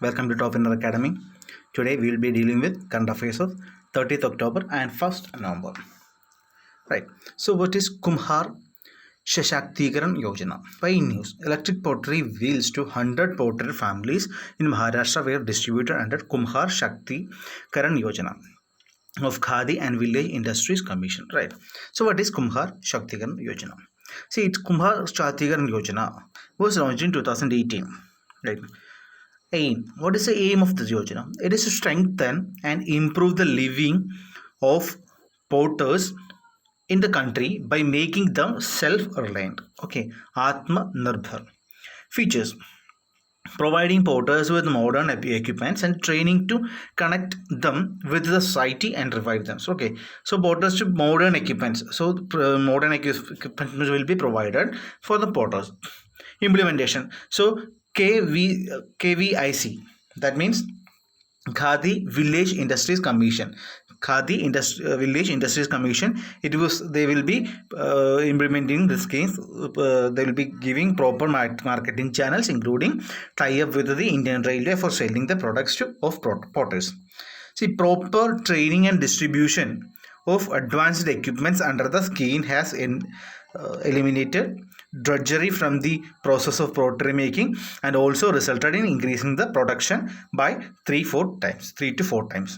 Welcome to Top Inner Academy. Today we will be dealing with current affairs of 30th October and 1st November. Right. So what is Kumhar Shashaktigaran Yojana? By news, electric pottery wheels to 100 pottery families in Maharashtra were distributed under Kumhar Shakti Karan Yojana of Khadi and Village Industries Commission. Right. So what is Kumhar Shaktigaran Yojana? See, it's Kumhar Shaktigaran Yojana was launched in 2018. Right. Aim. What is the aim of this Yojana? It is to strengthen and improve the living of potters in the country by making them self-reliant. Okay, Atma Nirbhar. Features: providing potters with modern equipments and training to connect them with the society and revive them. So, okay, so potters to modern equipments. So modern equipment will be provided for the potters. Implementation. So KVIC, that means Khadi Village Industries Commission. Village Industries Commission. They will be implementing this scheme. They will be giving proper marketing channels, including tie-up with the Indian Railway for selling the products of potters. See, proper training and distribution of advanced equipments under the scheme has eliminated drudgery from the process of pottery making and also resulted in increasing the production by 3 to 4 times.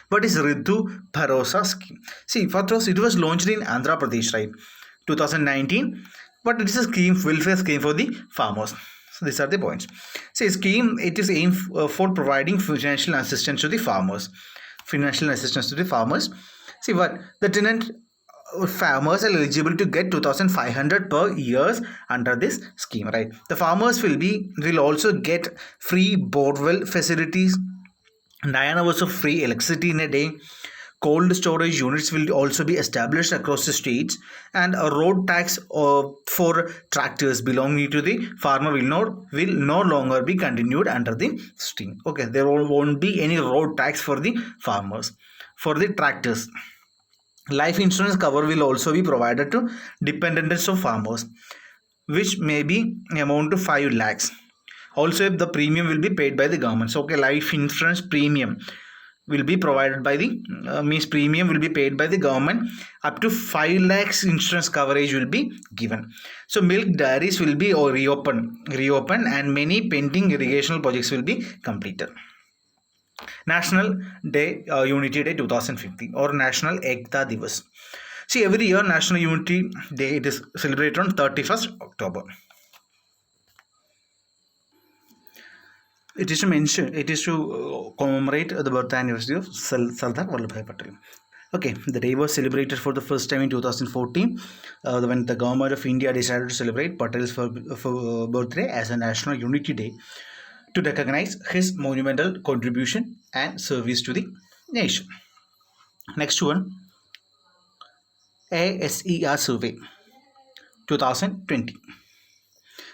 What is Rythu Bharosa scheme? See, first it was launched in Andhra Pradesh, right, 2019, but it is a welfare scheme for the farmers. So these are the points. See, it is aimed for providing financial assistance to the farmers. See, what the tenant farmers are eligible to get 2,500 per year under this scheme, right? The farmers will also get free borewell facilities, 9 hours of free electricity in a day. Cold storage units will also be established across the states, and a road tax for tractors belonging to the farmer will no longer be continued under the scheme. Okay, there won't be any road tax for the farmers for the tractors. Life insurance cover will also be provided to dependents of farmers, which may be amount to 5 lakhs. Also, the premium will be paid by the government. So, okay, life insurance premium will be provided by the premium will be paid by the government. Up to 5 lakhs insurance coverage will be given. So, milk dairies will be reopened, and many pending irrigational projects will be completed. National Day, Unity Day 2015, or National Ekta Divas. See, every year National Unity Day, it is celebrated on 31st October. It is to commemorate the birth anniversary of Sardar Vallabhbhai Patel. Okay, the day was celebrated for the first time in 2014 when the government of India decided to celebrate Patel's birthday as a National Unity Day to recognize his monumental contribution and service to the nation. Next one, ASER Survey 2020.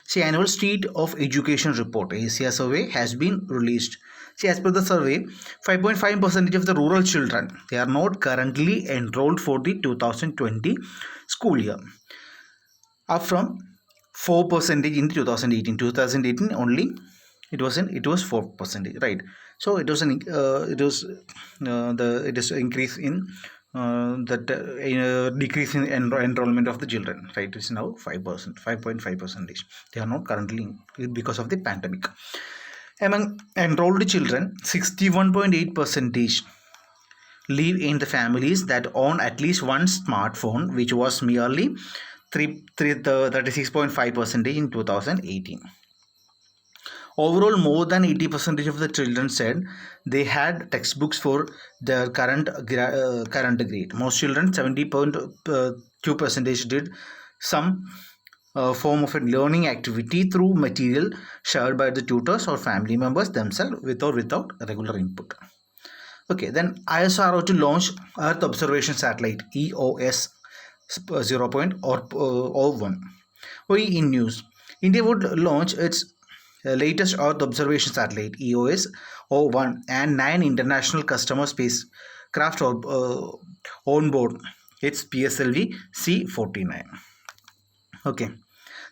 See, annual State of Education Report, ASER Survey, has been released. See, as per the survey, 5.5% of the rural children, they are not currently enrolled for the 2020 school year, up from 4% in 2018. 2018 only it was 4%, right? So it was increase in decrease in enrollment of the children, right? It's now 5.5%. They are not currently because of the pandemic. Among enrolled children, 61.8% live in the families that own at least one smartphone, which was merely 36.5% in 2018. Overall, more than 80% of the children said they had textbooks for their current grade. Most children, 70.2%, did some form of a learning activity through material shared by the tutors or family members themselves, with or without regular input. Okay, then ISRO to launch Earth Observation Satellite EOS 0.01. In news, India would launch its latest Earth Observation Satellite EOS 01 and 9 international customer spacecraft on board its PSLV C-49. Okay,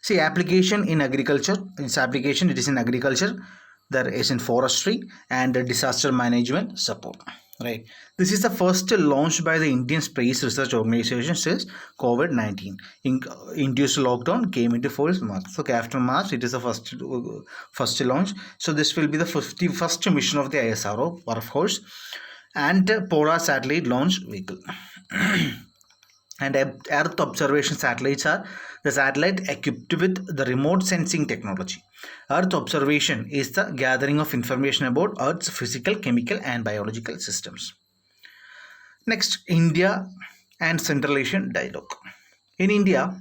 see, application in agriculture. Its application, it is in agriculture, there is in forestry and disaster management support. Right. This is the first launched by the Indian Space Research Organization since COVID-19. Induced lockdown came into force March. Okay, after March, it is the first launch. So this will be the 51st mission of the ISRO workhorse and Polar satellite launch vehicle. And Earth observation satellites are the satellite equipped with the remote sensing technology. Earth observation is the gathering of information about Earth's physical, chemical, and biological systems. Next, India and Central Asian dialogue. In India,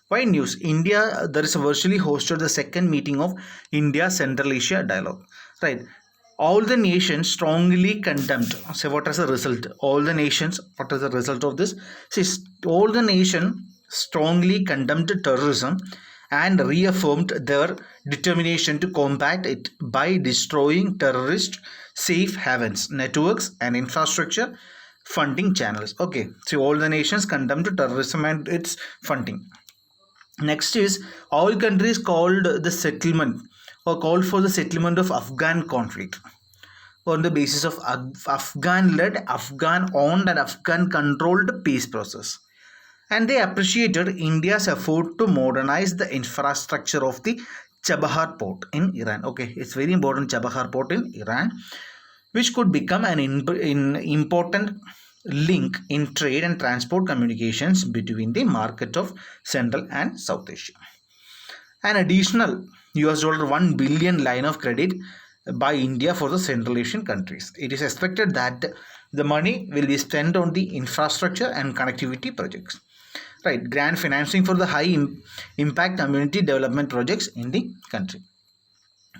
why news? India, there is virtually hosted the second meeting of India Central Asia dialogue. Right. All the nations strongly condemned. So what is the result? All the nations, what is the result of this? See, all the nations strongly condemned terrorism and reaffirmed their determination to combat it by destroying terrorist safe havens, networks and infrastructure funding channels. Okay, so all the nations condemned terrorism and its funding. Next is all countries called the settlement or called for the settlement of Afghan conflict on the basis of Afghan-led, Afghan-owned and Afghan-controlled peace process. And they appreciated India's effort to modernize the infrastructure of the Chabahar port in Iran. Okay, it's very important, Chabahar port in Iran, which could become an important link in trade and transport communications between the market of Central and South Asia. An additional $1 billion line of credit by India for the Central Asian countries. It is expected that the money will be spent on the infrastructure and connectivity projects. Right, grant financing for the high impact community development projects in the country.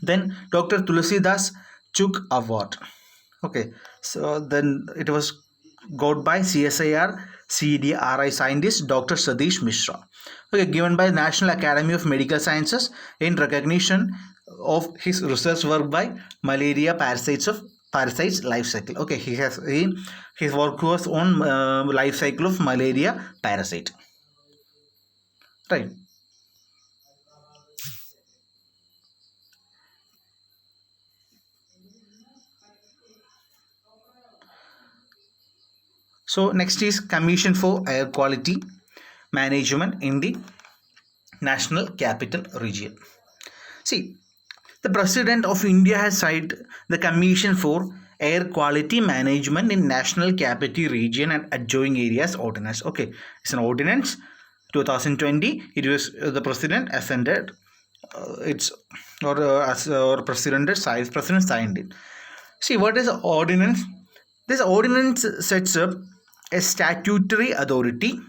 Then Dr. Tulsidas Chuk Award. Okay, so then it was got by CSIR CDRI scientist Dr. Satish Mishra. Okay, given by National Academy of Medical Sciences in recognition of his research work by malaria parasites life cycle. Okay, his work was on life cycle of malaria parasite. Right. So next is Commission for Air Quality Management in the National Capital Region. See, the President of India has signed the Commission for Air Quality Management in National Capital Region and Adjoining Areas Ordinance. Okay, it's an ordinance 2020. It was the President ascended President signed it. See, what is the ordinance? This ordinance sets up a statutory authority,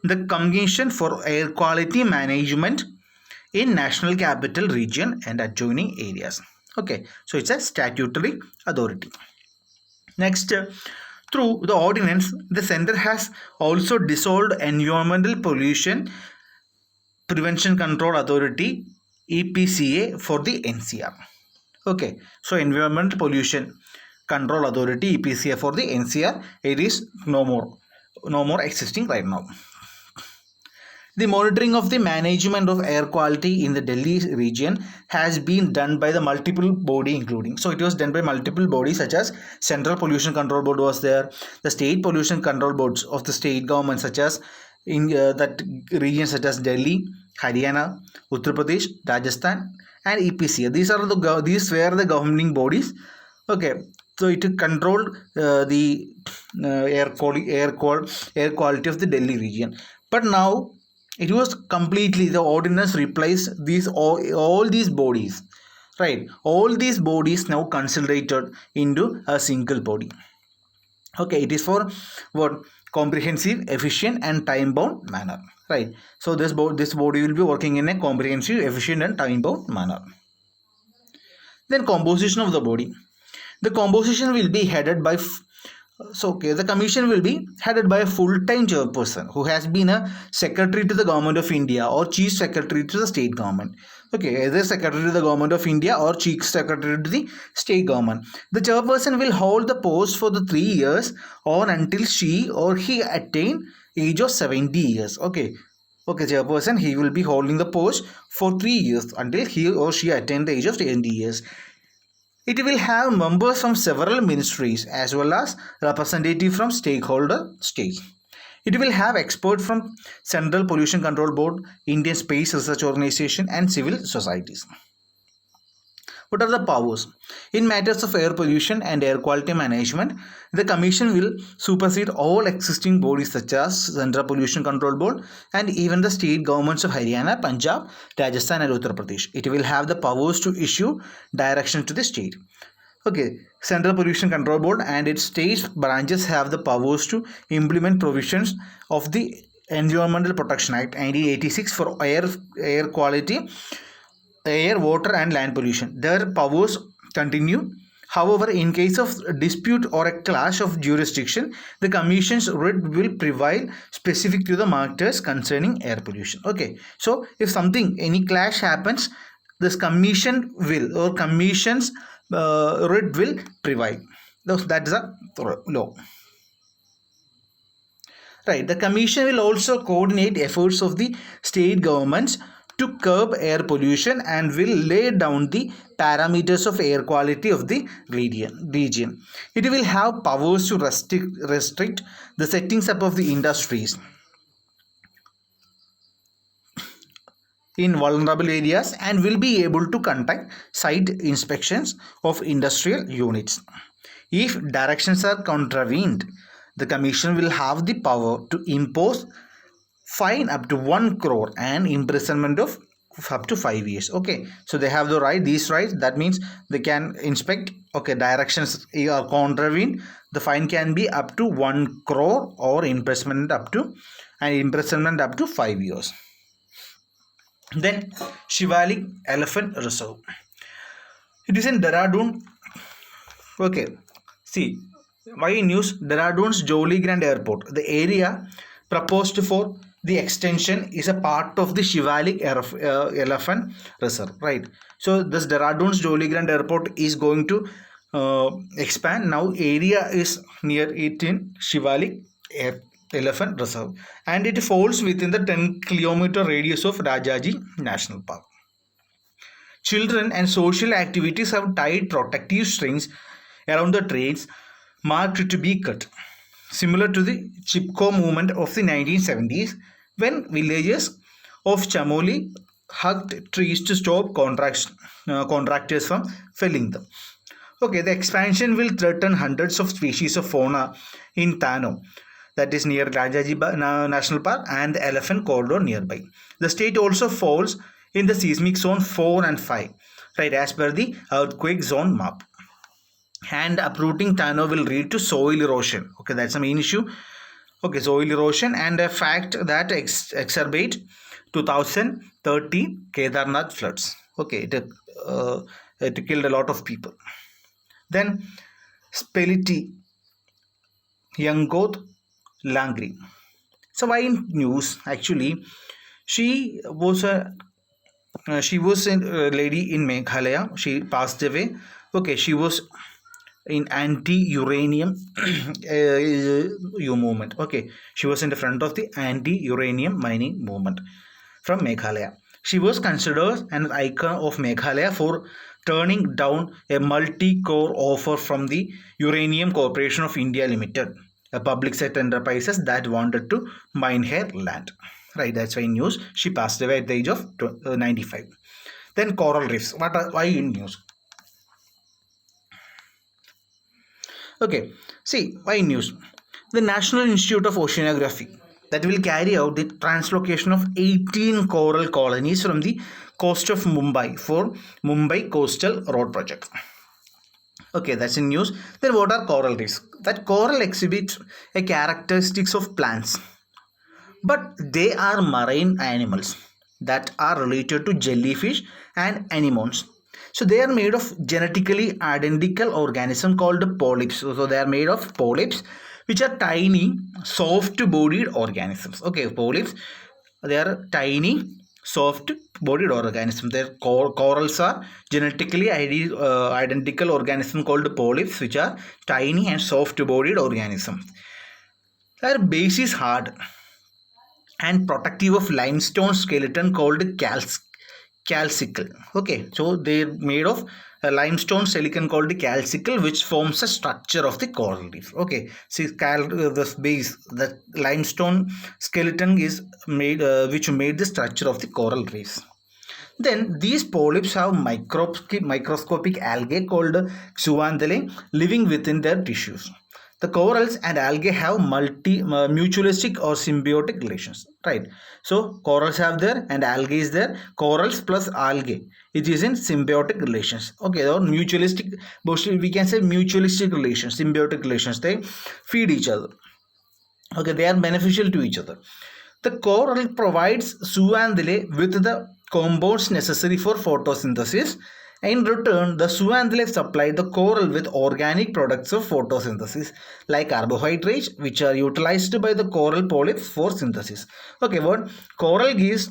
the Commission for Air Quality Management in National Capital Region and Adjoining Areas. Okay, so it's a statutory authority. Next, through the ordinance, the center has also dissolved Environmental Pollution Prevention Control Authority EPCA for the NCR. Okay, so Environmental Pollution Control Authority EPCA for the NCR, it is no more existing right now. The monitoring of the management of air quality in the Delhi region has been done by the multiple body including. So it was done by multiple bodies such as Central Pollution Control Board was there, the State Pollution Control Boards of the state government such as in that region such as Delhi, Haryana, Uttar Pradesh, Rajasthan and EPCA. These were the governing bodies. Okay, so it controlled the air quality of the Delhi region. But now it was completely, the ordinance replaced all these bodies, right? All these bodies now consolidated into a single body. Okay, it is for what? Comprehensive, efficient and time-bound manner, right? So this body will be working in a comprehensive, efficient and time-bound manner. Then composition of the body. The composition will be headed by the commission will be headed by a full-time chairperson who has been a secretary to the government of India or chief secretary to the state government. Okay, either secretary to the government of India or chief secretary to the state government. The chairperson will hold the post for the 3 years or until she or he attain age of 70 years. Okay, Okay, chairperson, he will be holding the post for 3 years until he or she attains the age of 20 years. It will have members from several ministries as well as representative from stakeholder states. It will have experts from Central Pollution Control Board, Indian Space Research Organization and civil societies. What are the powers? In matters of air pollution and air quality management, the Commission will supersede all existing bodies such as Central Pollution Control Board and even the state governments of Haryana, Punjab, Rajasthan and Uttar Pradesh. It will have the powers to issue direction to the state. Okay, Central Pollution Control Board and its state branches have the powers to implement provisions of the Environmental Protection Act 1986 for air quality, air, water and land pollution. Their powers continue. However, in case of dispute or a clash of jurisdiction, the Commission's writ will prevail specific to the matters concerning air pollution. Okay, so if any clash happens, this Commission will or Commission's writ will prevail. That's a law. Right, the Commission will also coordinate efforts of the state governments to curb air pollution and will lay down the parameters of air quality of the region. It will have powers to restrict the settings up of the industries in vulnerable areas and will be able to conduct site inspections of industrial units. If directions are contravened, the Commission will have the power to impose fine up to 1 crore and imprisonment of up to 5 years. Okay, so they have these rights. That means they can inspect. Okay, directions are contravened, the fine can be up to 1 crore or imprisonment up to 5 years. Then Shivalik Elephant Reserve. It is in Dehradun. Okay, see, why news? Dehradun's Jolly Grand Airport. The area proposed for the extension is a part of the Shivalik Elephant Reserve, right? So this Dehradun's Jolly Grand Airport is going to expand. Now area is near it in Shivalik Elephant Reserve and it falls within the 10-kilometer radius of Rajaji National Park. Children and social activities have tied protective strings around the trains marked to be cut, similar to the Chipko movement of the 1970s when villagers of Chamoli hugged trees to stop contractors from felling them. Okay, the expansion will threaten hundreds of species of fauna in Thano, that is near Rajaji National Park, and the elephant corridor nearby. The state also falls in the seismic zone 4 and 5, right, as per the earthquake zone map. And uprooting Thano will lead to soil erosion. Okay, that's the main issue. Okay, soil erosion and a fact that exacerbate 2013 Kedarnath floods. Okay, it killed a lot of people. Then SPELITY LYNGDOH LANGRIN. So why in news? Actually, she was a lady in Meghalaya. She passed away. Okay, she was in anti-uranium movement. Okay, she was in the front of the anti-uranium mining movement from Meghalaya. She was considered an icon of Meghalaya for turning down a multi-crore offer from the Uranium Corporation of India Limited, a public sector enterprises that wanted to mine her land. Right, that's why in news. She passed away at the age of 95. Then coral reefs. Why in news? Okay, see, why news? The National Institute of Oceanography that will carry out the translocation of 18 coral colonies from the coast of Mumbai for Mumbai Coastal Road Project. Okay, that's in news. Then what are coral reefs? That coral exhibits a characteristics of plants, but they are marine animals that are related to jellyfish and anemones. So they are made of genetically identical organism called polyps. So they are made of polyps, which are tiny, soft-bodied organisms. Okay, polyps, they are tiny, soft-bodied organisms. Their corals are genetically identical organism called polyps, which are tiny and soft-bodied organisms. Their base is hard and protective of limestone skeleton called calcicle. Okay, so they're made of a limestone silicon called calcicle, which forms a structure of the coral reef. Okay, see, the base, the limestone skeleton is made, which made the structure of the coral reefs. Then these polyps have microscopic algae called zooanthelae living within their tissues. The corals and algae have mutualistic or symbiotic relations, right? So corals have there and algae is there. Corals plus algae, it is in symbiotic relations. Okay, or mutualistic, we can say mutualistic relations, symbiotic relations. They feed each other. Okay, they are beneficial to each other. The coral provides zooanthelae with the compounds necessary for photosynthesis. In return, the zooanthelae supply the coral with organic products of photosynthesis like carbohydrates, which are utilized by the coral polyps for synthesis. Okay, what coral gives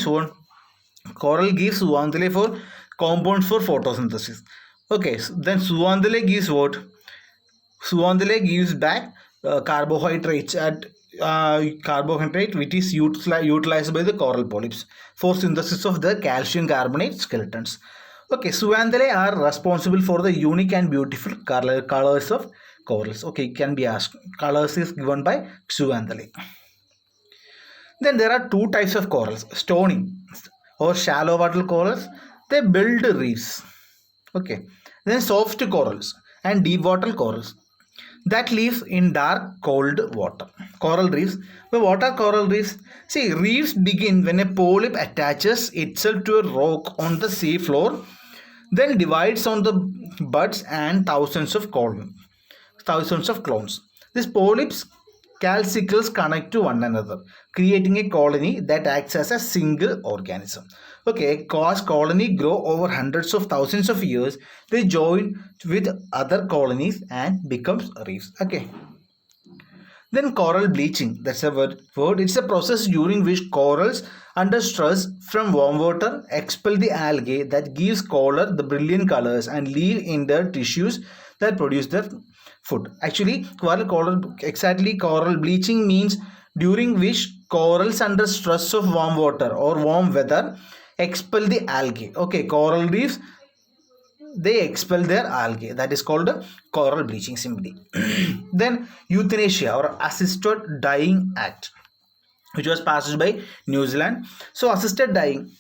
what? Coral gives zooanthelae for compounds for photosynthesis. Okay, so then zooanthelae gives what? Zooanthelae gives back carbohydrates at carbohydrate which is utilized by the coral polyps for synthesis of the calcium carbonate skeletons. Okay, zooanthelae are responsible for the unique and beautiful colors of corals. Okay, it can be asked. Colors is given by zooanthelae. Then there are two types of corals: stony or shallow water corals. They build reefs. Okay. Then soft corals and deep water corals that lives in dark cold water. Coral reefs. What are coral reefs? See, reefs begin when a polyp attaches itself to a rock on the sea floor, then divides on the buds and thousands of clones. These polyps calcicles connect to one another, creating a colony that acts as a single organism. Okay, as colony grow over hundreds of thousands of years, they join with other colonies and becomes reefs. Okay. Then coral bleaching, that's a word. It's a process during which corals under stress from warm water expel the algae that gives coral the brilliant colors and leave in their tissues that produce their food. Actually, coral bleaching means during which corals under stress of warm water or warm weather expel the algae. Okay, coral reefs, they expel their algae. That is called coral bleaching simply. Then euthanasia or assisted dying act, which was passed by New Zealand. So assisted dying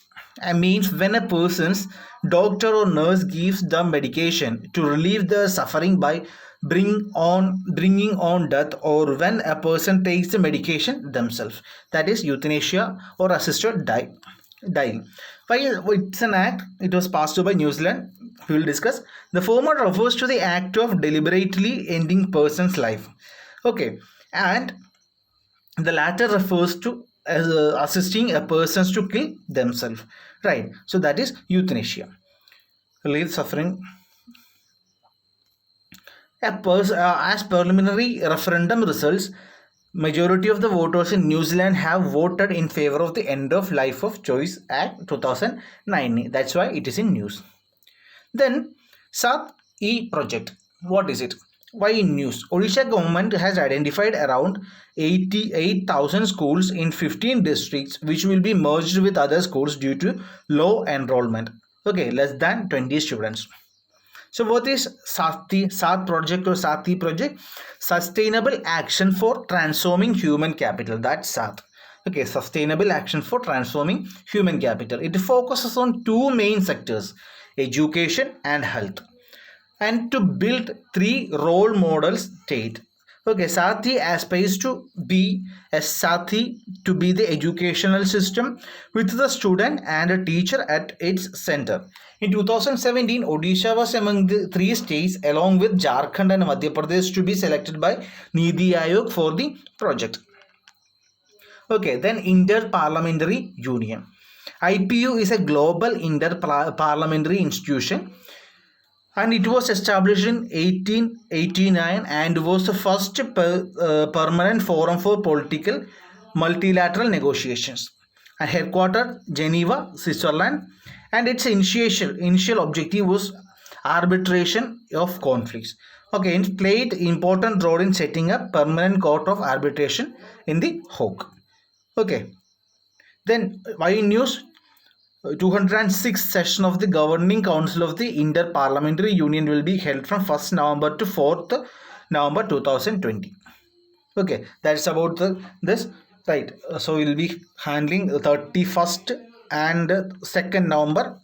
means when a person's doctor or nurse gives the medication to relieve the suffering by bringing on death, or when a person takes the medication themselves. That is euthanasia or assisted dying. Why it's an act? It was passed by New Zealand. We will discuss. The former refers to the act of deliberately ending person's life. Okay, and the latter refers to assisting a person to kill themselves. Right. So that is euthanasia. Relieve suffering. As preliminary referendum results, majority of the voters in New Zealand have voted in favor of the End of Life of Choice Act 2009. That's why it is in news. Then SATH-E project. What is it? Why in news? Odisha government has identified around 88,000 schools in 15 districts which will be merged with other schools due to low enrollment. Okay, less than 20 students. So what is SATH project or SATH-E project? Sustainable Action for Transforming Human Capital. That's SATH. Okay, Sustainable Action for Transforming Human Capital. It focuses on two main sectors: education and health, and to build 3 role model state. Okay, SATH-E aspires to be the educational system with the student and a teacher at its center. In 2017, Odisha was among the 3 states along with Jharkhand and Madhya Pradesh to be selected by Niti Aayog for the project. Okay, then Inter-Parliamentary Union. IPU is a global inter-parliamentary institution, and it was established in 1889 and was the first permanent forum for political multilateral negotiations. And headquartered Geneva, Switzerland, and its initial objective was arbitration of conflicts. Okay, it played important role in setting up Permanent Court of Arbitration in the Hague. Okay, then why news? 206th session of the Governing Council of the Inter-Parliamentary Union will be held from 1st November to 4th November 2020. Okay, that's about this, right? So we'll be handling 31st and 2nd November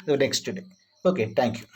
the next day. Okay, thank you.